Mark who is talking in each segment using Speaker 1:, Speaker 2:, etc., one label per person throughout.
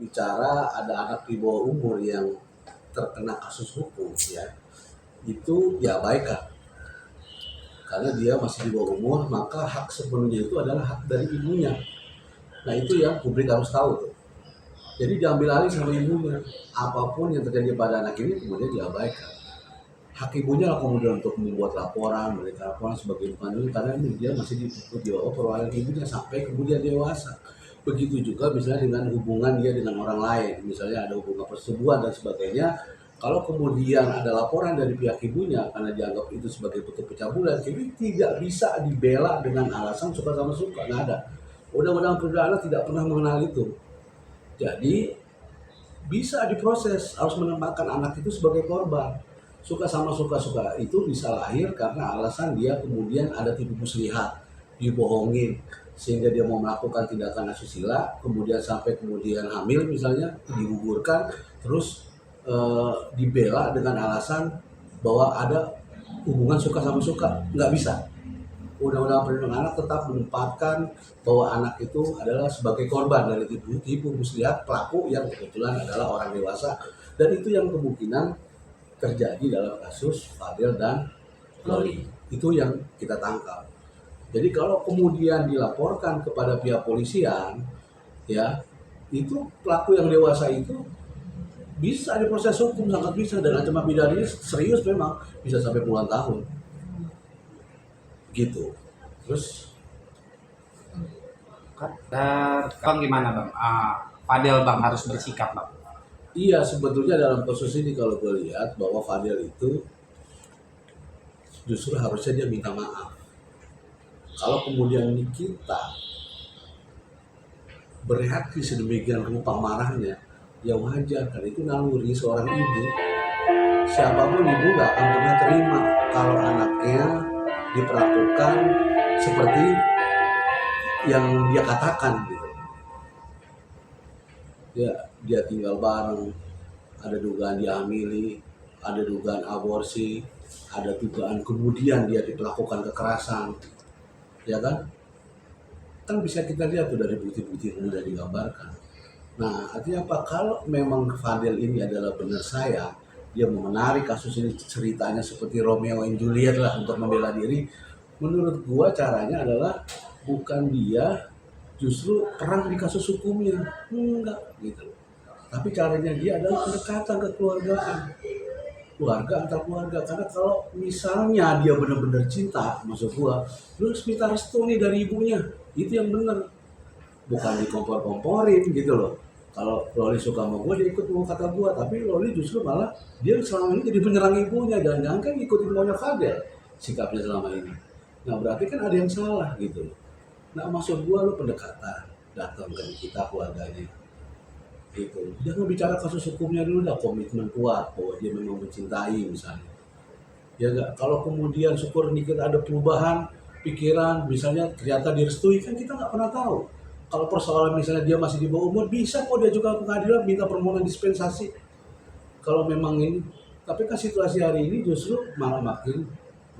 Speaker 1: bicara ada anak di bawah umur yang terkena kasus hukum ya, itu ya baik kan, karena dia masih di bawah umur, maka hak sepenuhnya itu adalah hak dari ibunya. Nah itu yang publik harus tahu tuh. Jadi diambil alih sama ibunya. Apapun yang terjadi pada anak ini kemudian diabaikan. Hak ibunya lah kemudian untuk membuat laporan, memberikan laporan sebagai bukan dulu, karena ini dia masih di bawah perwakilan ibunya sampai kemudian dewasa. Begitu juga misalnya dengan hubungan dia dengan orang lain, misalnya ada hubungan persetubuhan dan sebagainya. Kalau kemudian ada laporan dari pihak ibunya karena dianggap itu sebagai bentuk pencabulan, jadi tidak bisa dibela dengan alasan suka sama suka, nggak ada. Undang-undang perlindungan anak tidak pernah mengenal itu. Jadi bisa diproses, harus menempatkan anak itu sebagai korban. Suka sama suka-suka itu bisa lahir karena alasan dia kemudian ada tipu muslihat, dibohongin, sehingga dia mau melakukan tindakan asusila, kemudian sampai kemudian hamil misalnya, digugurkan, terus dibela dengan alasan bahwa ada hubungan suka sama suka. Nggak bisa. Undang-undang perlindungan anak tetap menempatkan bahwa anak itu adalah sebagai korban dari tipu muslihat pelaku yang kebetulan adalah orang dewasa, dan itu yang kemungkinan terjadi dalam kasus Fadil dan Loli. Itu yang kita tangkap. Jadi kalau kemudian dilaporkan kepada pihak polisian, ya itu pelaku yang dewasa itu bisa diproses hukum, sangat bisa, dan ancaman pidananya serius, memang bisa sampai puluhan tahun gitu. Terus
Speaker 2: Bang gimana bang? Fadil bang harus bersikap bang.
Speaker 1: iya, sebetulnya dalam kasus ini kalau gue lihat bahwa Fadil itu justru harusnya dia minta maaf. Kalau kemudian kita bereaksi sedemikian rupa marahnya, ya wajar, kan itu naluri seorang ibu. Siapapun ibu gak akan pernah terima kalau anaknya diperlakukan seperti yang dia katakan gitu. Dia tinggal bareng, ada dugaan dihamili, ada dugaan aborsi, ada dugaan kemudian dia diperlakukan kekerasan, ya kan? Kan bisa kita lihat tuh dari bukti-bukti yang sudah digambarkan. Nah, artinya apa? Kalau memang Fadil ini adalah benar dia mau menarik kasus ini ceritanya seperti Romeo and Juliet lah untuk membela diri, menurut gua caranya adalah bukan dia justru perang di kasus hukumnya, enggak gitu. Tapi caranya dia adalah pendekatan kekeluargaan, keluarga antar keluarga. Karena kalau misalnya dia benar-benar cinta, maksud gua, lu harus minta restu nih dari ibunya, itu yang benar, bukan dikompor-komporin gitu loh. Kalau Loli suka sama gue, dia ikut mau kata gue, tapi Loli justru malah dia selama ini jadi penyerang ibunya, jangan-jangan kan ikutin maunya Fadil sikapnya selama ini. Nah berarti kan ada yang salah gitu loh. Nah maksud gue, lu pendekatan, datang ke kita keluarganya gitu. Jangan bicara kasus hukumnya dulu dah, komitmen kuat bahwa dia memang mencintai misalnya. Ya enggak, kalau kemudian syukur dikit ada perubahan pikiran, misalnya ternyata direstui, kan kita nggak pernah tahu. Kalau persoalan misalnya dia masih di bawah umur, bisa kok dia juga ke pengadilan minta permohonan dispensasi. Kalau memang ini, tapi kan situasi hari ini justru malah makin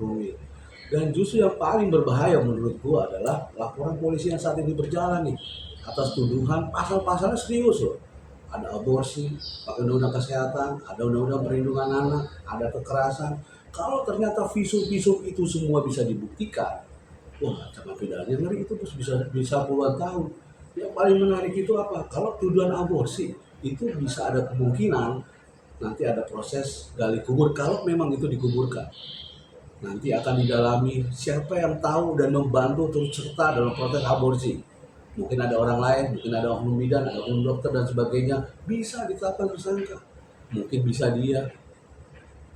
Speaker 1: rumit. Dan justru yang paling berbahaya menurut gua adalah laporan polisi yang saat ini berjalan nih atas tuduhan pasal-pasalnya serius loh. Ada aborsi, pakai undang-undang kesehatan, ada undang-undang perlindungan anak, ada kekerasan. Kalau ternyata visum-visum itu semua bisa dibuktikan, wah ancaman pidananya ngeri, itu terus bisa puluhan tahun. Yang paling menarik itu apa? Kalau tuduhan aborsi itu bisa ada kemungkinan nanti ada proses gali kubur, kalau memang itu dikuburkan. Nanti akan didalami siapa yang tahu dan membantu turut serta dalam proses aborsi. Mungkin ada orang lain, mungkin ada oknum bidan, ada oknum dokter dan sebagainya, bisa ditetapkan tersangka. Mungkin bisa dia.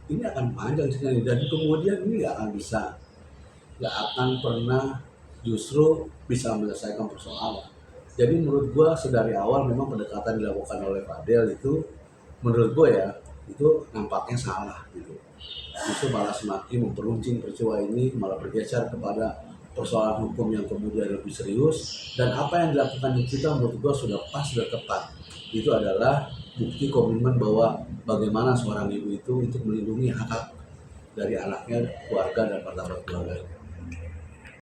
Speaker 1: Ini akan panjang sekali, dan kemudian ini nggak akan pernah justru bisa menyelesaikan persoalan. Jadi menurut gue sedari awal memang pendekatan dilakukan oleh Fadil itu, menurut gue ya, itu nampaknya salah gitu. Justru malah semakin memperuncing peristiwa ini, malah bergeser kepada persoalan hukum yang kemudian lebih serius. Dan apa yang dilakukan di kita menurut gue sudah pas, sudah tepat. Itu adalah bukti komitmen bahwa bagaimana seorang ibu itu untuk melindungi hak dari anaknya, keluarga, dan martabat keluarganya.